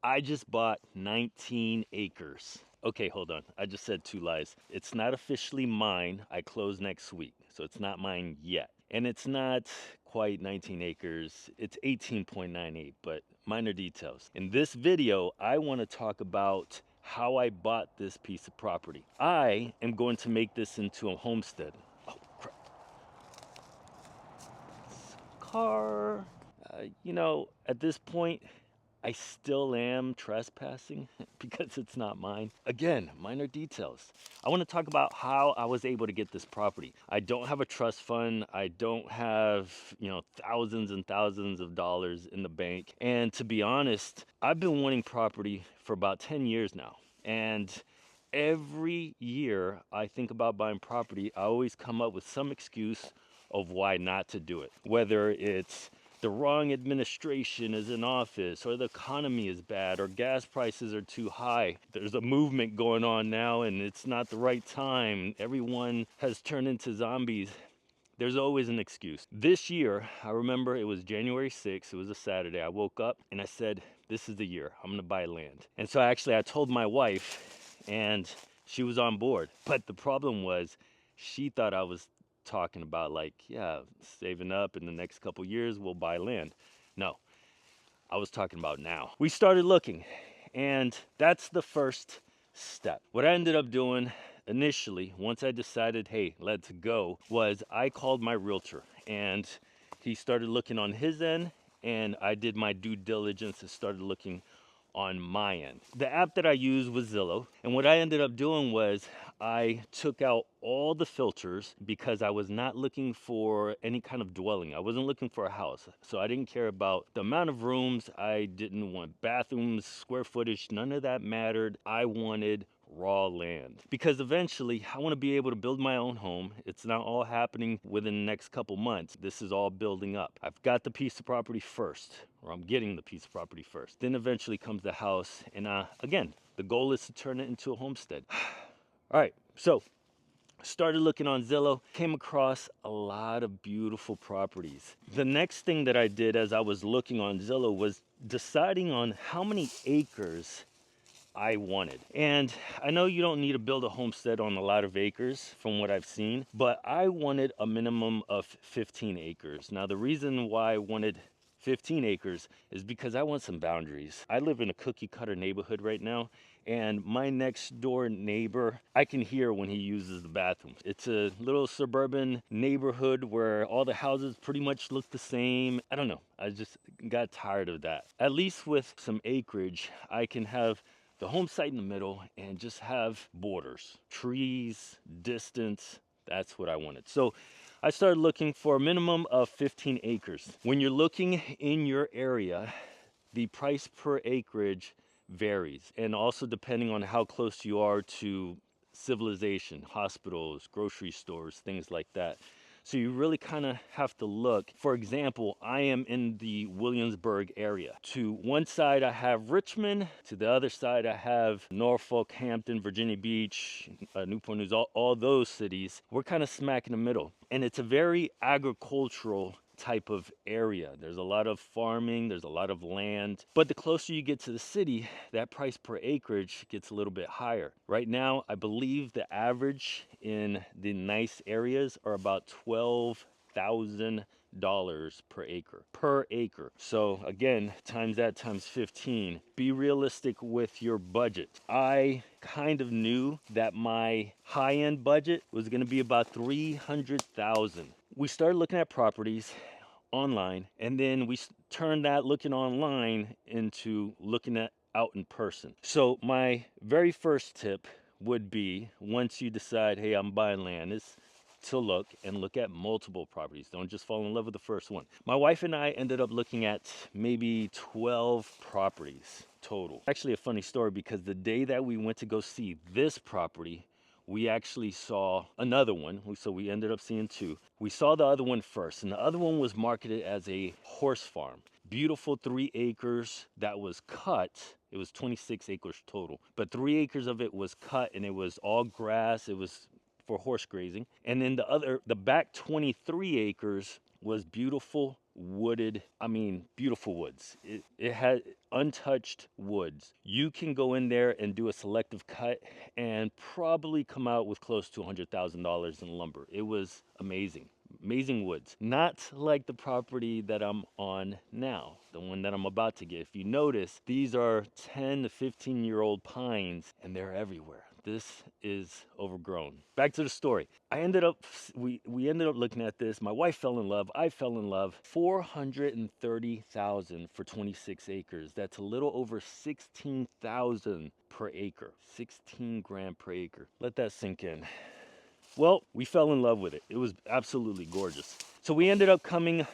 I just bought 19 acres. Okay, hold on. I just said two lies. It's not officially mine. I close next week, so it's not mine yet. And it's not quite 19 acres. It's 18.98, but minor details. In this video, I want to talk about how I bought this piece of property. I am going to make this into a homestead. Oh, crap. Car. At this point, I still am trespassing because it's not mine. Again, minor details. I want to talk about how I was able to get this property. I don't have a trust fund. I don't have, thousands and thousands of dollars in the bank. And to be honest, I've been wanting property for about 10 years now. And every year I think about buying property, I always come up with some excuse of why not to do it. Whether it's the wrong administration is in office, or the economy is bad, or gas prices are too high. There's a movement going on now and it's not the right time. Everyone has turned into zombies. There's always an excuse. This year, I remember it was January 6th, it was a Saturday. I woke up and I said, this is the year, I'm gonna buy land. And so I told my wife, and she was on board. But the problem was, she thought I was talking about, like, yeah, saving up in the next couple years, we'll buy land. No, I was talking about now. We started looking, and that's the first step. What I ended up doing initially, once I decided, hey, let's go, was I called my realtor, and he started looking on his end, and I did my due diligence and started looking on my end. The app that I used was Zillow, and what I ended up doing was I took out all the filters because I was not looking for any kind of dwelling. I wasn't looking for a house, so I didn't care about the amount of rooms. I didn't want bathrooms, square footage, none of that mattered. I wanted raw land because eventually I want to be able to build my own home. It's not all happening within the next couple months. This is all building up. I've got the piece of property first, or I'm getting the piece of property first. Then eventually comes the house, and again, the goal is to turn it into a homestead. All right, so started looking on Zillow, came across a lot of beautiful properties. The next thing that I did as I was looking on Zillow was deciding on how many acres I wanted. And I know you don't need to build a homestead on a lot of acres from what I've seen, but I wanted a minimum of 15 acres. Now, the reason why I wanted 15 acres is because I want some boundaries. I live in a cookie cutter neighborhood right now, and my next door neighbor, I can hear when he uses the bathroom. It's a little suburban neighborhood where all the houses pretty much look the same. I don't know, I just got tired of that. At least with some acreage, I can have the home site in the middle and just have borders, trees, distance. That's what I wanted. So I started looking for a minimum of 15 acres. When you're looking in your area, the price per acreage varies, and also depending on how close you are to civilization, hospitals, grocery stores, things like that. So you really kind of have to look. For example, I am in the Williamsburg area. To one side, I have Richmond. To the other side, I have Norfolk, Hampton, Virginia Beach, Newport News, all those cities. We're kind of smack in the middle. And it's a very agricultural type of area. There's a lot of farming, there's a lot of land, but the closer you get to the city, that price per acreage gets a little bit higher. Right now, I believe the average in the nice areas are about $12,000 per acre. So again, times that times 15. Be realistic with your budget. I kind of knew that my high-end budget was going to be about 300,000. We started looking at properties online, and then we turned that looking online into looking at out in person. So my very first tip would be, once you decide, hey, I'm buying land, is to look at multiple properties. Don't just fall in love with the first one. My wife and I ended up looking at maybe 12 properties total. Actually a funny story, because the day that we went to go see this property, we actually saw another one. So we ended up seeing two. We saw the other one first, and the other one was marketed as a horse farm. Beautiful 3 acres that was cut. It was 26 acres total, but 3 acres of it was cut, and it was all grass. It was for horse grazing. And then the back 23 acres was beautiful wooded, beautiful woods. It had, untouched woods. You can go in there and do a selective cut and probably come out with close to $100,000 in lumber. It was amazing. Amazing woods. Not like the property that I'm on now, the one that I'm about to get. If you notice, these are 10 to 15-year-old pines and they're everywhere. This is overgrown. Back to the story. We ended up looking at this. My wife fell in love. I fell in love. $430,000 for 26 acres. That's a little over 16,000 per acre. 16 grand per acre. Let that sink in. Well, we fell in love with it. It was absolutely gorgeous. So we ended up coming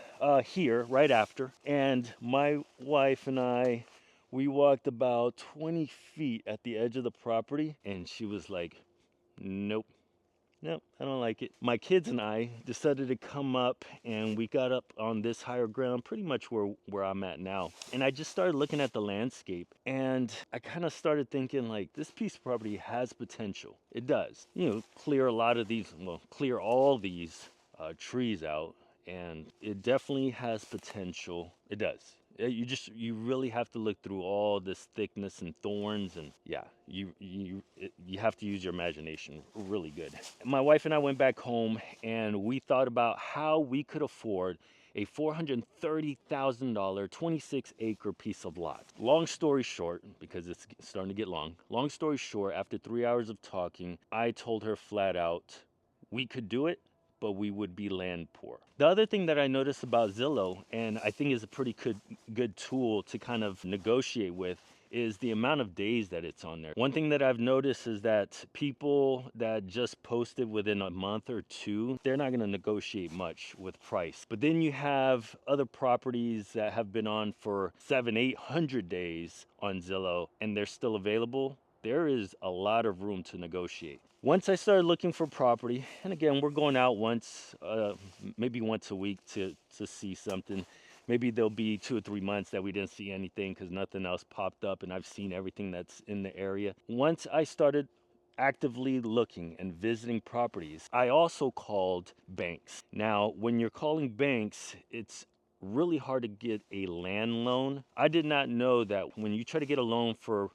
here right after, and my wife and I, we walked about 20 feet at the edge of the property, and she was like, nope. Nope, I don't like it. My kids and I decided to come up, and we got up on this higher ground, pretty much where I'm at now. And I just started looking at the landscape, and I kind of started thinking, like, this piece of property has potential. It does. You know, clear all these trees out, and it definitely has potential. It does. You really have to look through all this thickness and thorns, and yeah, you have to use your imagination really good. My wife and I went back home, and we thought about how we could afford a $430,000 26-acre piece of lot. Long story short, because it's starting to get long, after 3 hours of talking, I told her flat out we could do it, but we would be land poor. The other thing that I noticed about Zillow, and I think is a pretty good tool to kind of negotiate with, is the amount of days that it's on there. One thing that I've noticed is that people that just posted within a month or two, they're not gonna negotiate much with price. But then you have other properties that have been on for 700-800 days on Zillow, and they're still available. There is a lot of room to negotiate. Once I started looking for property, and again, we're going out maybe once a week to see something. Maybe there'll be 2 or 3 months that we didn't see anything because nothing else popped up and I've seen everything that's in the area. Once I started actively looking and visiting properties, I also called banks. Now, when you're calling banks, it's really hard to get a land loan. I did not know that when you try to get a loan for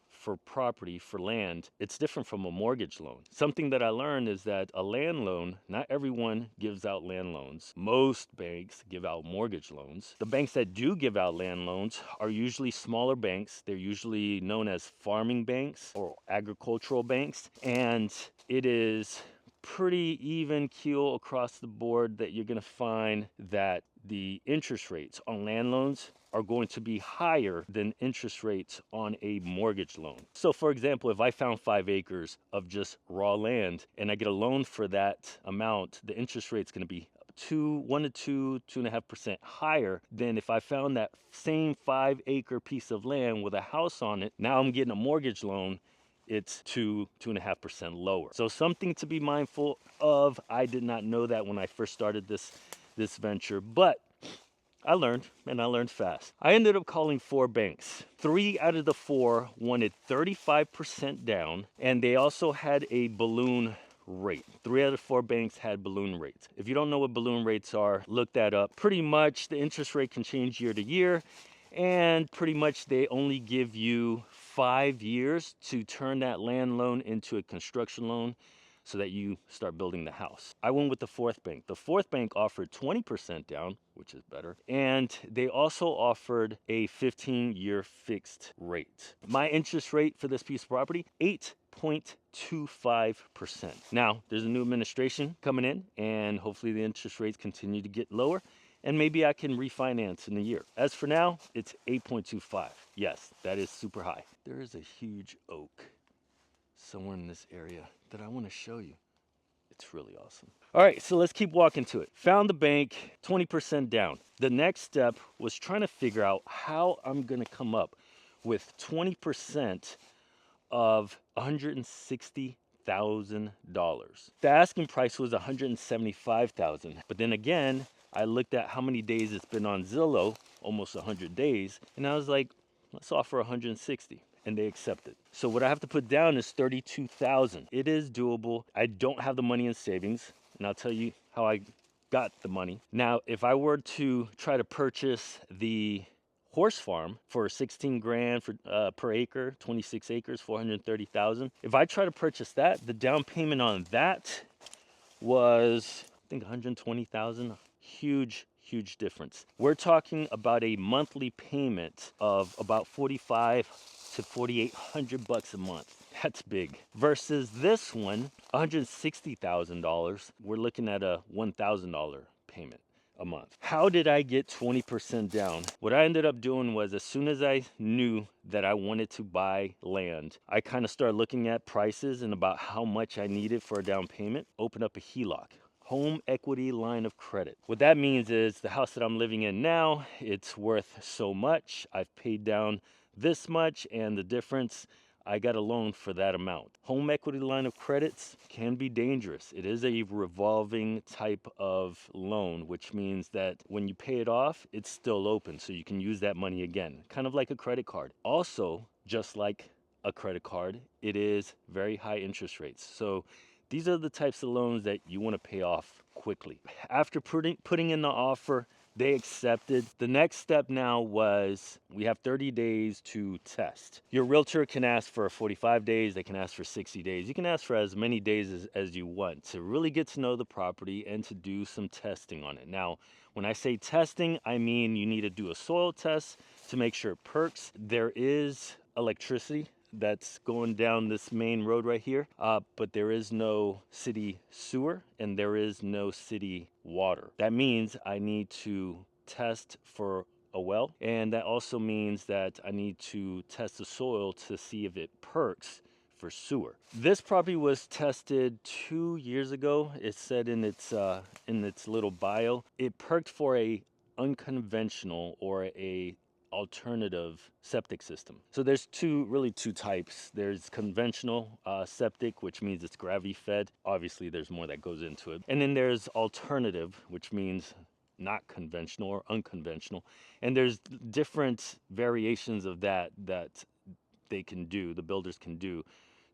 property, for land, it's different from a mortgage loan. Something that I learned is that a land loan, not everyone gives out land loans. Most banks give out mortgage loans. The banks that do give out land loans are usually smaller banks. They're usually known as farming banks or agricultural banks. And it is pretty even keel across the board that you're going to find that the interest rates on land loans are going to be higher than interest rates on a mortgage loan. So for example, if I found 5 acres of just raw land and I get a loan for that amount, the interest rate's going to be 1 to 2.5% higher than if I found that same 5-acre piece of land with a house on it. Now I'm getting a mortgage loan, it's 2.5% lower. So something to be mindful of. I did not know that when I first started this venture, but I learned, and I learned fast. I ended up calling 4 banks. 3 out of the 4 wanted 35% down, and they also had a balloon rate. 3 out of 4 banks had balloon rates. If you don't know what balloon rates are, look that up. Pretty much the interest rate can change year to year, and pretty much they only give you 5 years to turn that land loan into a construction loan so that you start building the house. I went with the 4th bank. The 4th bank offered 20% down, which is better, and they also offered a 15-year fixed rate. My interest rate for this piece of property, 8.25%. Now, there's a new administration coming in, and hopefully the interest rates continue to get lower, and maybe I can refinance in a year. As for now, it's 8.25. Yes, that is super high. There is a huge oak somewhere in this area that I want to show you. It's really awesome. All right, so let's keep walking to it. Found the bank, 20% down. The next step was trying to figure out how I'm going to come up with 20% of $160,000. The asking price was $175,000. But then again, I looked at how many days it's been on Zillow, almost 100 days, and I was like, let's offer 160. And they accepted. So what I have to put down is $32,000. It is doable. I don't have the money in savings, and I'll tell you how I got the money. Now, if I were to try to purchase the horse farm for 16 grand for per acre, 26 acres, 430,000. If I try to purchase that, the down payment on that was, I think, 120,000. Huge difference. We're talking about a monthly payment of about 45 to 4,800 bucks a month. That's big. Versus this one, $160,000. We're looking at a $1,000 payment a month. How did I get 20% down? What I ended up doing was, as soon as I knew that I wanted to buy land, I kind of started looking at prices and about how much I needed for a down payment. Open up a HELOC, home equity line of credit. What that means is the house that I'm living in now, it's worth so much. I've paid down this much, and the difference, I got a loan for that amount. Home equity line of credits can be dangerous. It is a revolving type of loan, which means that when you pay it off, it's still open, so you can use that money again, kind of like a credit card. Also, just like a credit card, it is very high interest rates. So these are the types of loans that you want to pay off quickly. After putting in the offer, they accepted. The next step now was, we have 30 days to test. Your realtor can ask for 45 days, they can ask for 60 days. You can ask for as many days as you want to really get to know the property and to do some testing on it. Now, when I say testing, I mean you need to do a soil test to make sure it perks. There is electricity that's going down this main road right here, but there is no city sewer and there is no city water. That means I need to test for a well, and that also means that I need to test the soil to see if it perks for sewer. This property was tested 2 years ago. It said in its little bio, it perked for a unconventional or a alternative septic system. So there's two types. There's conventional septic, which means it's gravity fed. Obviously there's more that goes into it. And then there's alternative, which means not conventional or unconventional. And there's different variations of that they can do, the builders can do,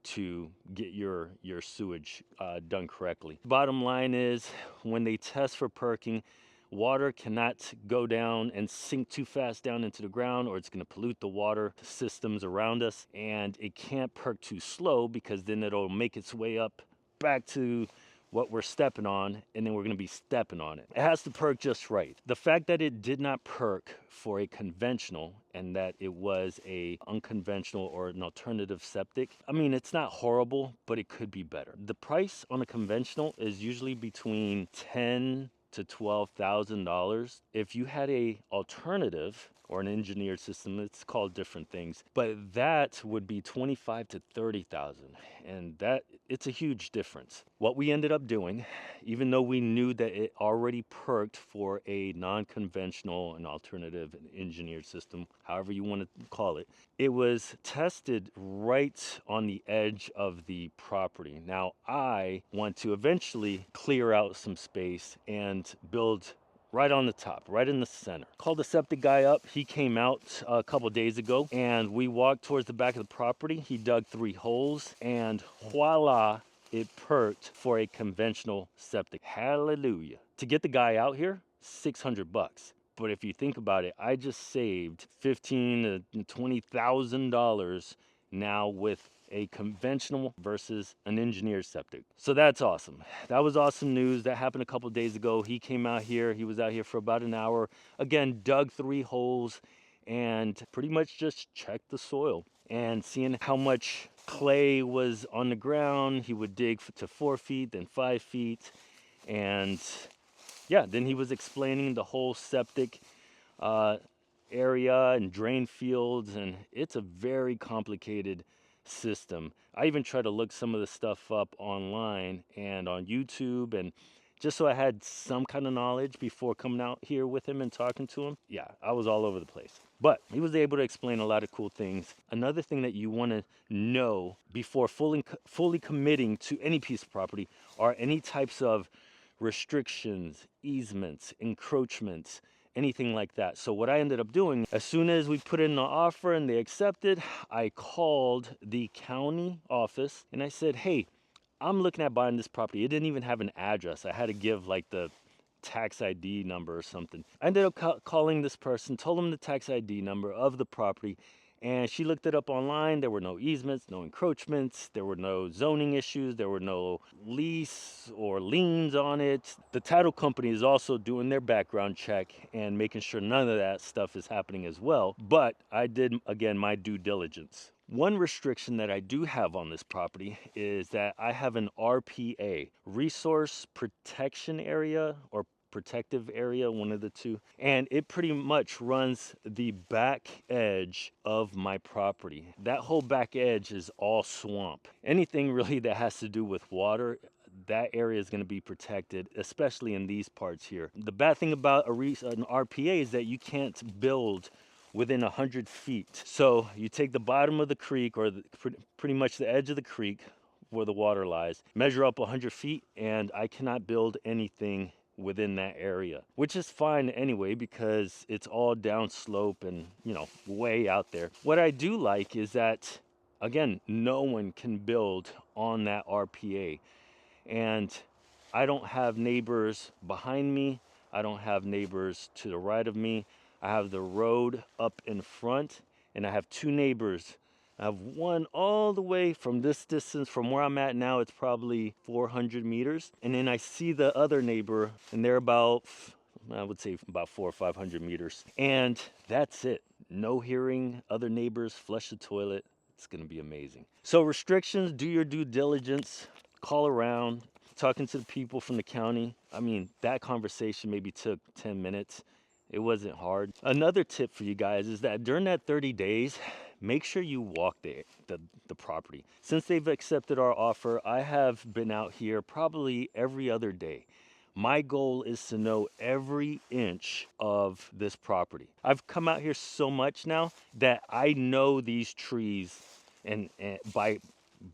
to get your sewage done correctly. Bottom line is, when they test for perking, water cannot go down and sink too fast down into the ground, or it's going to pollute the water systems around us. And it can't perk too slow, because then it'll make its way up back to what we're stepping on, and then we're going to be stepping on it. It has to perk just right. The fact that it did not perk for a conventional and that it was a unconventional or an alternative septic, I mean, it's not horrible, but it could be better. The price on a conventional is usually between $10,000 to $12,000. If you had a alternative or an engineered system, it's called different things, but that would be 25 to 30,000, and that, it's a huge difference. What we ended up doing, even though we knew that it already perked for a non-conventional and alternative and engineered system, however you want to call it, it was tested right on the edge of the property. Now, I want to eventually clear out some space and build right on the top, right in the center. Called the septic guy up. He came out a couple days ago, and we walked towards the back of the property. He dug 3 holes, and voila, it perked for a conventional septic. Hallelujah. To get the guy out here, $600. But if you think about it, I just saved $15,000 to $20,000 now with a conventional versus an engineered septic. So that's awesome. That was awesome news. That happened a couple days ago. He came out here. He was out here for about an hour. Again, dug 3 holes and pretty much just checked the soil and seeing how much clay was on the ground. He would dig to 4 feet, then 5 feet. And yeah, then he was explaining the whole septic area and drain fields, and it's a very complicated system. I even tried to look some of the stuff up online and on YouTube, and just so I had some kind of knowledge before coming out here with him and talking to him. Yeah, I was all over the place. But he was able to explain a lot of cool things. Another thing that you want to know before fully committing to any piece of property are any types of restrictions, easements, encroachments, anything like that. So what I ended up doing, as soon as we put in the offer and they accepted, I called the county office and I said, hey, I'm looking at buying this property. It didn't even have an address. I had to give like the tax ID number or something. I ended up calling this person, told them the tax ID number of the property, and she looked it up online. There were no easements, no encroachments, there were no zoning issues, there were no lease or liens on it. The title company is also doing their background check and making sure none of that stuff is happening as well. But I did, again, my due diligence. One restriction that I do have on this property is that I have an RPA, Resource Protection Area, or protective area, one of the two, and it pretty much runs the back edge of my property. That whole back edge is all swamp. Anything really that has to do with water, that area is going to be protected, especially in these parts here. The bad thing about an RPA is that you can't build within 100 feet. So you take the bottom of the creek, or pretty much the edge of the creek where the water lies, measure up 100 feet, and I cannot build anything within that area, which is fine anyway because it's all downslope and, you know, way out there. What I do like is that, again, no one can build on that RPA, and I don't have neighbors behind me. I don't have neighbors to the right of me. I have the road up in front, and I have two neighbors. I have one all the way from this distance from where I'm at now. It's probably 400 meters. And then I see the other neighbor, and they're about, I would say about 400 or 500 meters. And that's it. No hearing other neighbors, flush the toilet. It's going to be amazing. So restrictions, do your due diligence, call around, talking to the people from the county. I mean, that conversation maybe took 10 minutes. It wasn't hard. Another tip for you guys is that during that 30 days, make sure you walk the property. Since they've accepted our offer, I have been out here probably every other day. My goal is to know every inch of this property. I've come out here so much now that I know these trees and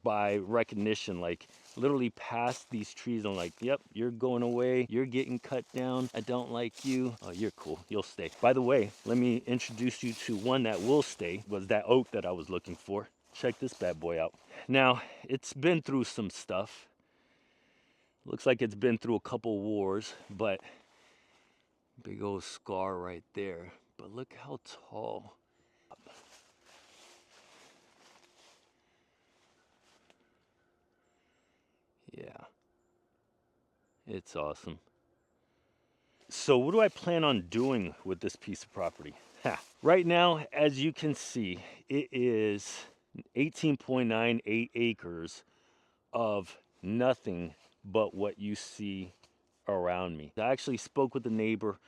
by recognition, like literally past these trees. I'm like, yep, you're going away. You're getting cut down. I don't like you. Oh, you're cool. You'll stay. By the way, let me introduce you to one that will stay. Was that oak that I was looking for. Check this bad boy out. Now, it's been through some stuff. Looks like it's been through a couple wars, but big old scar right there. But look how tall. Yeah, it's awesome. So what do I plan on doing with this piece of property? Right now, as you can see, it is 18.98 acres of nothing but what you see around me. I actually spoke with the neighbor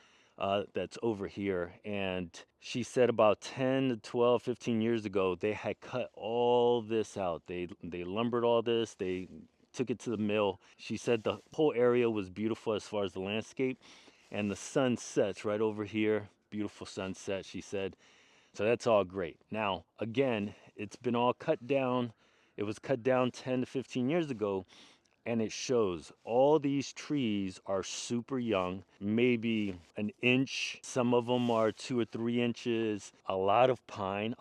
that's over here, and she said about 10 to 12, 15 years ago, they had cut all this out. They lumbered all this, they took it to the mill. She said the whole area was beautiful as far as the landscape, and the sun sets right over here. Beautiful sunset, she said. So that's all great. Now, again, it's been all cut down. It was cut down 10 to 15 years ago, and it shows all these trees are super young, maybe an inch. Some of them are 2 or 3 inches. A lot of pine,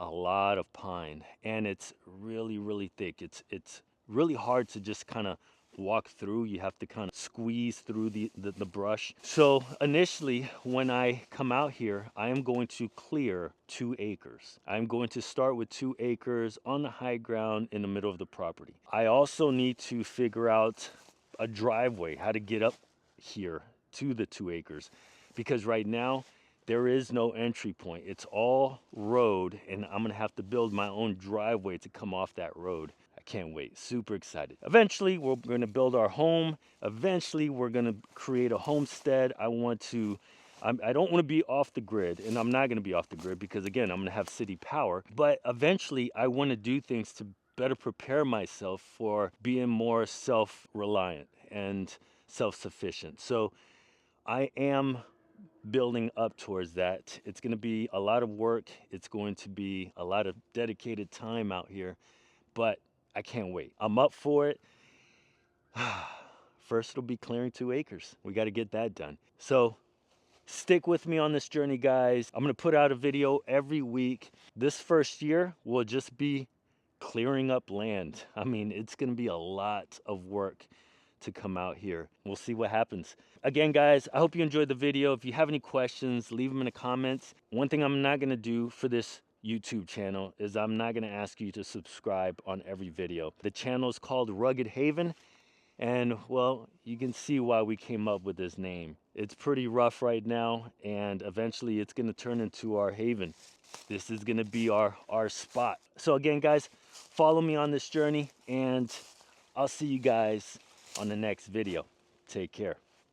and it's really, really thick. It's really hard to just kind of walk through. You have to kind of squeeze through the brush. So initially, when I come out here, I am going to clear 2 acres. I'm going to start with 2 acres on the high ground in the middle of the property. I also need to figure out a driveway, how to get up here to the 2 acres, because right now there is no entry point. It's all road, and I'm gonna have to build my own driveway to come off that road. Can't wait. Super excited. Eventually, we're going to build our home. Eventually, we're going to create a homestead. I don't want to be off the grid, and I'm not going to be off the grid because, again, I'm going to have city power. But eventually, I want to do things to better prepare myself for being more self-reliant and self-sufficient. So I am building up towards that. It's going to be a lot of work. It's going to be a lot of dedicated time out here, but I can't wait. I'm up for it. First, it'll be clearing 2 acres. We got to get that done. So stick with me on this journey, guys. I'm going to put out a video every week. This first year will just be clearing up land. I mean, it's going to be a lot of work to come out here. We'll see what happens. Again, guys, I hope you enjoyed the video. If you have any questions, leave them in the comments. One thing I'm not gonna do for this YouTube channel is I'm not gonna ask you to subscribe on every video. The channel is called Rugged Haven, and well, you can see why we came up with this name. It's pretty rough right now, and eventually it's gonna turn into our haven. This is gonna be our spot. So again, guys, follow me on this journey, and I'll see you guys on the next video. Take care.